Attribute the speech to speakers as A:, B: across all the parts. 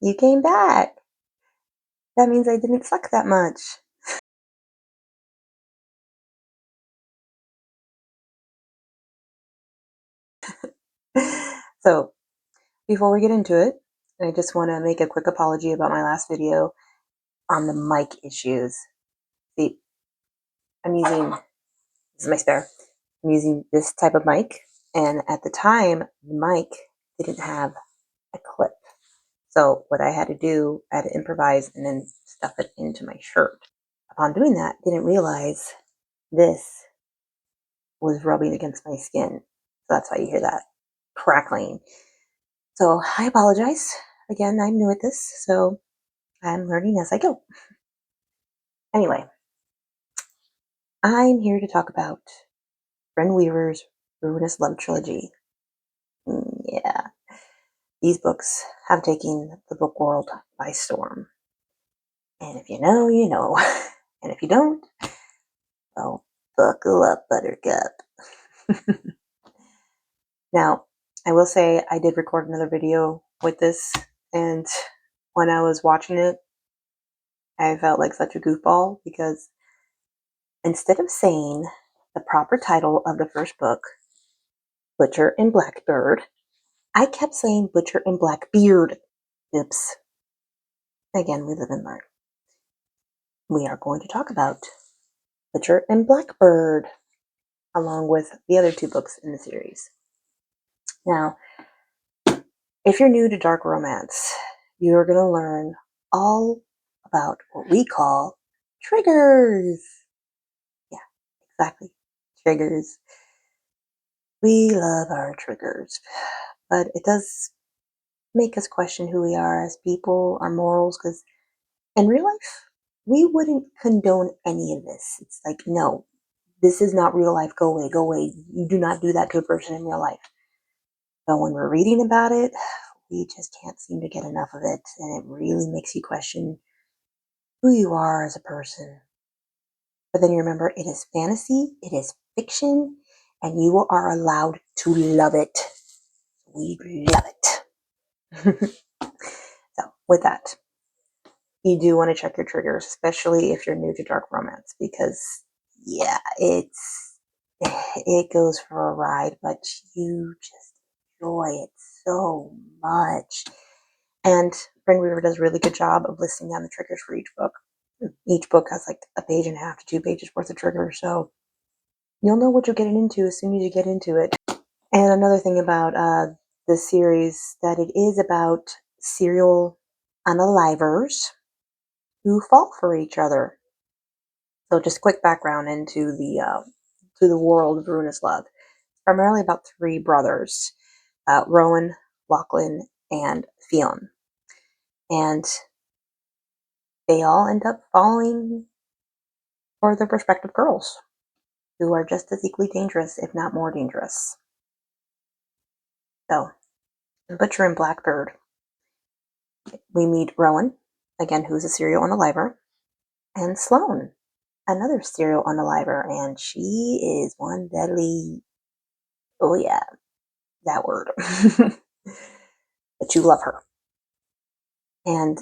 A: You came back. That means I didn't suck that much. So, before we get into it, I just want to make a quick apology about my last video on the mic issues. See, this is my spare. I'm using this type of mic, and at the time, the mic didn't have a clip. So what I had to do, I had to improvise and then stuff it into my shirt. Upon doing that, didn't realize this was rubbing against my skin. So that's why you hear that crackling. So I apologize. Again, I'm new at this, so I'm learning as I go. Anyway, I'm here to talk about Brynne Weaver's Ruinous Love Trilogy. Yeah, these books have taken the book world by storm. And if you know, you know. And if you don't, well, buckle up, buttercup. Now, I will say I did record another video with this, and when I was watching it, I felt like such a goofball because instead of saying the proper title of the first book, Butcher and Blackbird, I kept saying Butcher and Blackbeard. Oops. Again, we live and learn. We are going to talk about Butcher and Blackbird, along with the other two books in the series. Now, if you're new to dark romance, you're going to learn all about what we call triggers. Yeah, exactly. Triggers. We love our triggers, but it does make us question who we are as people, our morals, because in real life, we wouldn't condone any of this. It's like, no, this is not real life. Go away, go away. You do not do that to a person in real life. But when we're reading about it, we just can't seem to get enough of it, and it really makes you question who you are as a person. But then you remember it is fantasy, it is fiction, and you are allowed to love it. We love it. So, with that, you do want to check your triggers, especially if you're new to dark romance, because yeah, it goes for a ride, but you just enjoy it so much. And Brynne Weaver does a really good job of listing down the triggers for each book. Each book has like a page and a half to 2 pages worth of triggers, so you'll know what you're getting into as soon as you get into it. And another thing about this series, that it is about serial unalivers who fall for each other. So just quick background into the world of Ruinous Love. It's primarily about 3 brothers, Rowan, Lachlan, and Fionn. And they all end up falling for their respective girls, who are just as equally dangerous, if not more dangerous. So, in Butcher and Blackbird, we meet Rowan, again, who's a serial unaliver, and Sloane, another serial unaliver, and she is one deadly, oh yeah, that word. But you love her. And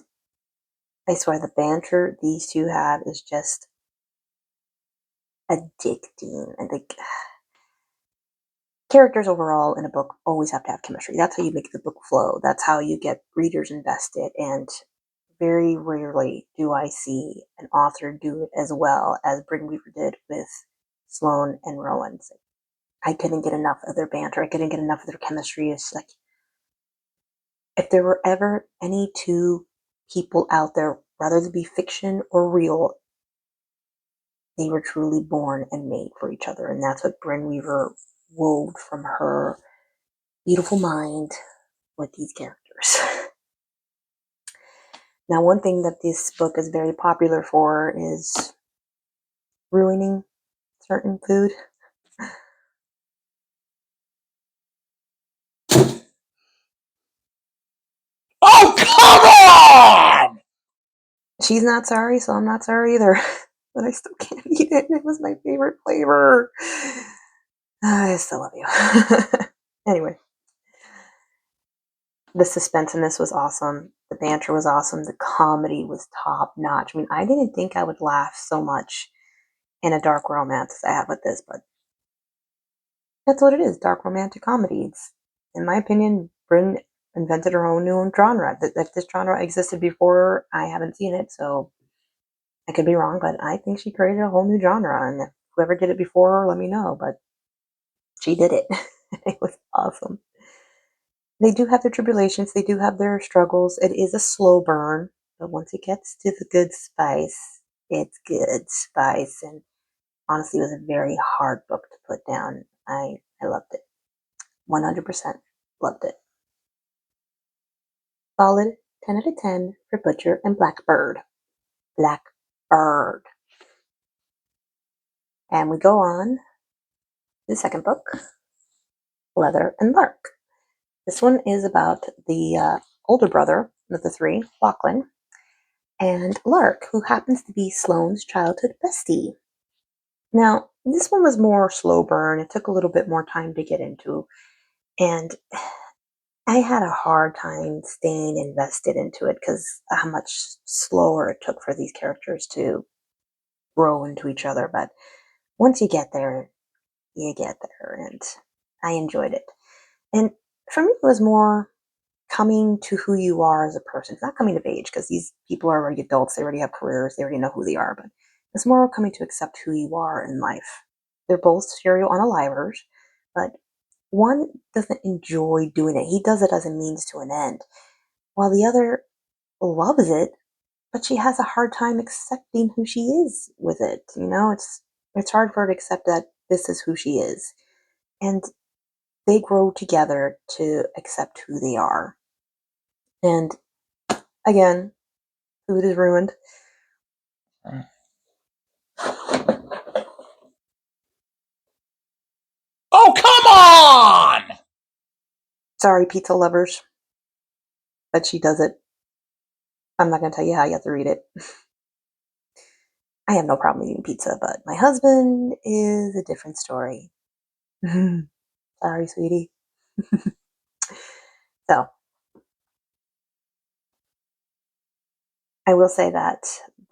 A: I swear the banter these two have is just addicting. And the characters overall in a book always have to have chemistry. That's how you make the book flow. That's how you get readers invested. And very rarely do I see an author do it as well as Brynne Weaver did with Sloane and Rowan. I couldn't get enough of their banter. I couldn't get enough of their chemistry. It's like, if there were ever any two people out there, rather than be fiction or real, they were truly born and made for each other. And that's what Brynne Weaver wove from her beautiful mind with these characters. Now, one thing that this book is very popular for is ruining certain food.
B: Oh, come on!
A: She's not sorry, so I'm not sorry either. But I still can't eat it. It was my favorite flavor. I still love you. Anyway, the suspense in this was awesome. The banter was awesome. The comedy was top notch. I mean, I didn't think I would laugh so much in a dark romance as I have with this, but that's what it is, dark romantic comedy. It's, in my opinion, Brynne invented her own new genre. If this genre existed before, I haven't seen it, so I could be wrong, but I think she created a whole new genre, and if whoever did it before her, let me know, but she did it. It was awesome. They do have their tribulations, they do have their struggles. It is a slow burn, but once it gets to the good spice, it's good spice. And honestly, it was a very hard book to put down. I loved it. 100% loved it. Solid 10 out of 10 for Butcher and Blackbird. Blackbird. And we go on to the second book, Leather and Lark. This one is about the older brother of the three, Lachlan, and Lark, who happens to be Sloane's childhood bestie. Now, this one was more slow burn. It took a little bit more time to get into, and I had a hard time staying invested into it because how much slower it took for these characters to grow into each other. But once you get there, you get there, and I enjoyed it. And for me, it was more coming to who you are as a person. It's not coming of age because these people are already adults. They already have careers. They already know who they are. But it's more coming to accept who you are in life. They're both serial unalivers, but one doesn't enjoy doing it. He does it as a means to an end, while the other loves it, but she has a hard time accepting who she is with it. It's hard for her to accept that this is who she is. And they grow together to accept who they are. And again, food is ruined.
B: Oh, come on!
A: Sorry, pizza lovers, but she does it. I'm not going to tell you how you have to read it. I have no problem eating pizza, but my husband is a different story. Sorry, sweetie. So, I will say that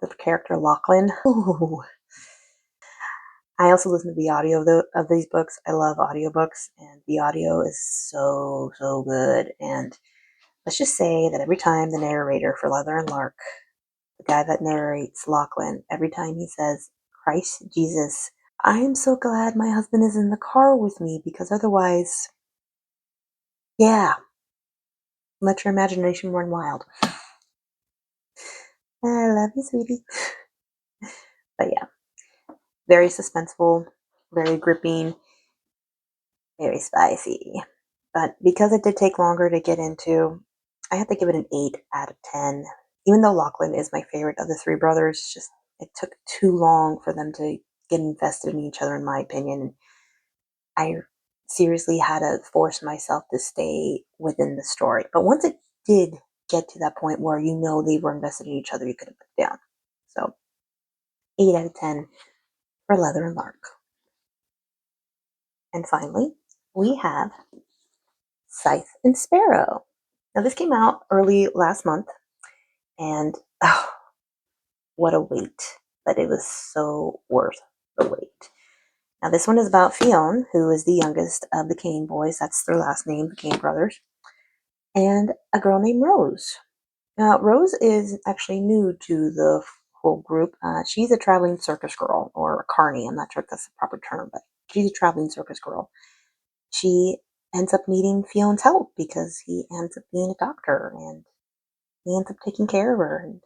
A: the character Lachlan, ooh, I also listen to the audio of these books. I love audiobooks, and the audio is so, so good. And let's just say that every time the narrator for Leather and Lark, the guy that narrates Lachlan, every time he says, Christ Jesus, I am so glad my husband is in the car with me because otherwise, yeah, let your imagination run wild. I love you, sweetie. But yeah, very suspenseful, very gripping, very spicy. But because it did take longer to get into, I have to give it an 8 out of 10. Even though Lachlan is my favorite of the three brothers, just it took too long for them to get invested in each other, in my opinion. I seriously had to force myself to stay within the story. But once it did get to that point where you know they were invested in each other, you couldn't put it down. So 8 out of 10 for Leather and Lark. And finally, we have Scythe and Sparrow. Now, this came out early last month, and oh, what a wait. But it was so worth the wait. Now, this one is about Fionn, who is the youngest of the Kane boys. That's their last name, the Kane brothers. And a girl named Rose. Now, Rose is actually new to the whole group. She's a traveling circus girl, or a carny. I'm not sure if that's the proper term, but she's a traveling circus girl. She ends up needing Fionn's help because he ends up being a doctor and he ends up taking care of her. And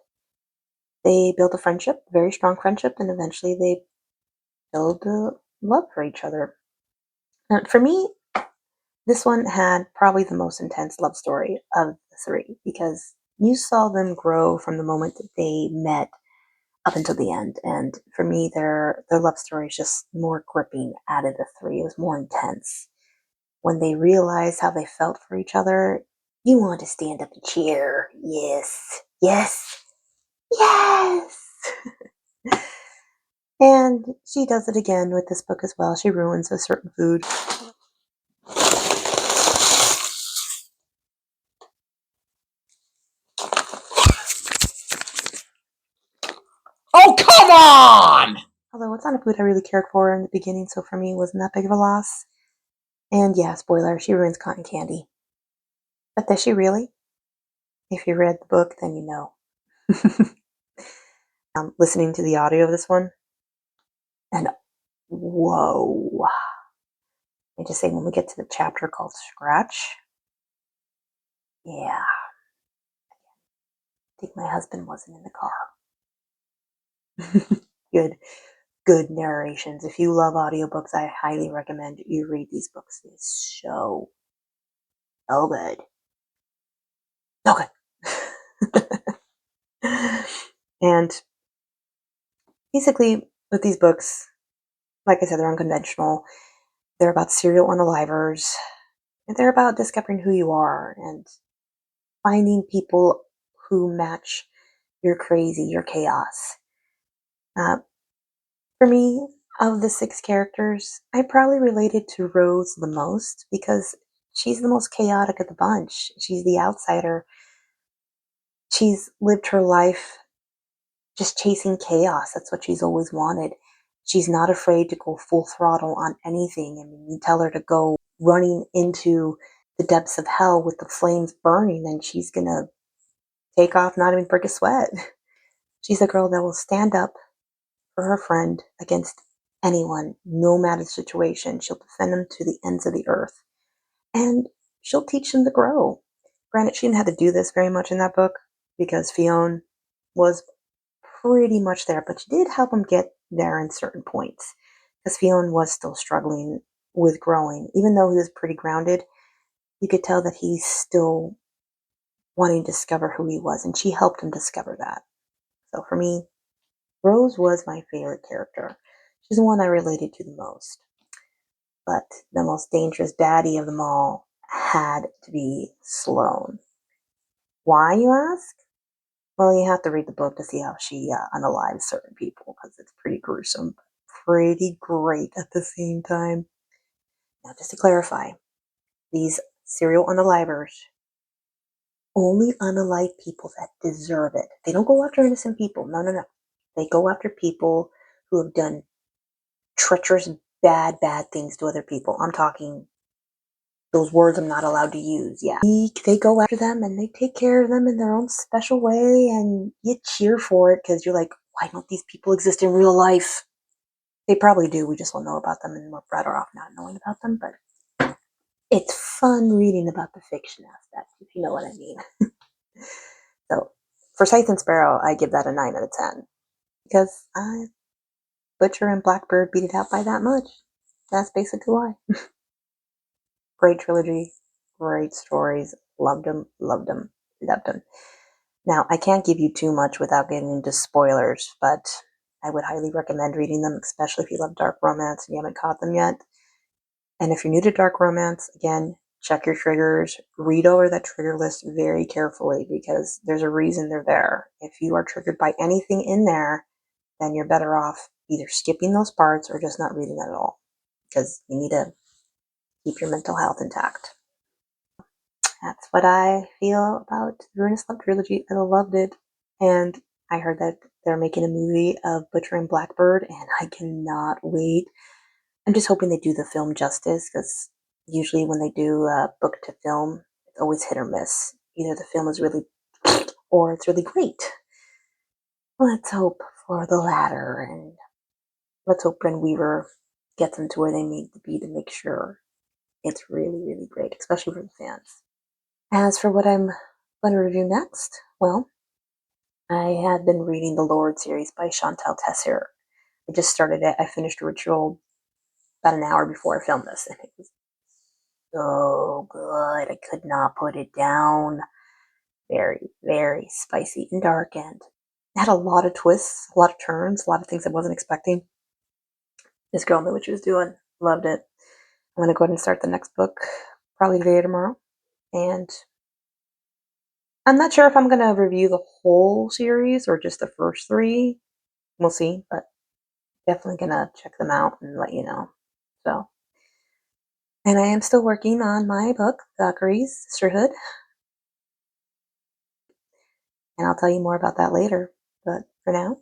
A: they build a friendship, a very strong friendship, and eventually they build a love for each other. And for me, this one had probably the most intense love story of the three because you saw them grow from the moment that they met up until the end. And for me, their love story is just more gripping out of the three. It was more intense. When they realized how they felt for each other, you want to stand up and cheer. Yes, yes, yes. And she does it again with this book as well. She ruins a certain food. not a food I really cared for in the beginning, so for me, it wasn't that big of a loss. And yeah, spoiler, she ruins cotton candy. But does she really? If you read the book, then you know. Listening to the audio of this one, and whoa. I just say when we get to the chapter called Scratch, yeah, I think my husband wasn't in the car. Good narrations. If you love audiobooks, I highly recommend you read these books. It's so good. So good. And basically, with these books, like I said, they're unconventional. They're about serial unalivers. And they're about discovering who you are and finding people who match your crazy, your chaos. Uh, for me, of the 6 characters, I probably related to Rose the most because she's the most chaotic of the bunch. She's the outsider. She's lived her life just chasing chaos. That's what she's always wanted. She's not afraid to go full throttle on anything. I mean, you tell her to go running into the depths of hell with the flames burning, and she's gonna take off, not even break a sweat. She's a girl that will stand up for her friend against anyone, no matter the situation. She'll defend them to the ends of the earth, and she'll teach them to grow. Granted, she didn't have to do this very much in that book because Fionn was pretty much there, but she did help him get there in certain points because Fionn was still struggling with growing. Even though he was pretty grounded, you could tell that he's still wanting to discover who he was, and she helped him discover that. So for me, Rose was my favorite character. She's the one I related to the most. But the most dangerous baddie of them all had to be Sloane. Why, you ask? Well, you have to read the book to see how she unalives certain people because it's pretty gruesome, but pretty great at the same time. Now, just to clarify, these serial unalivers only unalive people that deserve it. They don't go after innocent people. No, no, no. They go after people who have done treacherous, bad things to other people. I'm talking those words I'm not allowed to use. Yeah. They go after them and they take care of them in their own special way, and you cheer for it because you're like, why don't these people exist in real life? They probably do. We just don't know about them, and we're better off not knowing about them. But it's fun reading about the fiction aspect, if you know what I mean. So for Scythe and Sparrow, I give that a 9 out of 10 because Butcher and Blackbird beat it out by that much. That's basically why. Great trilogy, great stories. Loved them, loved them, loved them. Now, I can't give you too much without getting into spoilers, but I would highly recommend reading them, especially if you love dark romance and you haven't caught them yet. And if you're new to dark romance, again, check your triggers. Read over that trigger list very carefully because there's a reason they're there. If you are triggered by anything in there, then you're better off either skipping those parts or just not reading it at all because you need to keep your mental health intact. That's what I feel about the Ruinous Love Trilogy. I loved it. And I heard that they're making a movie of Butcher and Blackbird, and I cannot wait. I'm just hoping they do the film justice, because usually when they do book to film, it's always hit or miss. Either the film is really or it's really great. Let's hope for the latter, and let's hope Brynne Weaver gets them to where they need to be to make sure it's really, really great, especially for the fans. As for what I'm going to review next, well, I had been reading the Lord series by Chantal Tessier. I just started it. I finished Ritual about an hour before I filmed this, and it was so good. I could not put it down. Very, very spicy and dark, and it had a lot of twists, a lot of turns, a lot of things I wasn't expecting. This girl knew what she was doing. Loved it. I'm going to go ahead and start the next book probably today or tomorrow. And I'm not sure if I'm going to review the whole series or just the first 3. We'll see, but definitely going to check them out and let you know. So, and I am still working on my book, Valkyrie's Sisterhood. And I'll tell you more about that later. But for now,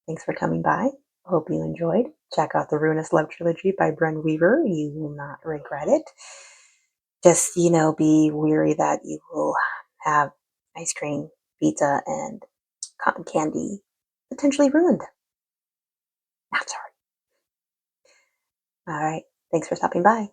A: thanks for coming by. Hope you enjoyed. Check out the Ruinous Love Trilogy by Brynne Weaver. You will not regret it. Just, be weary that you will have ice cream, pizza, and cotton candy potentially ruined. Not sorry. All right. Thanks for stopping by.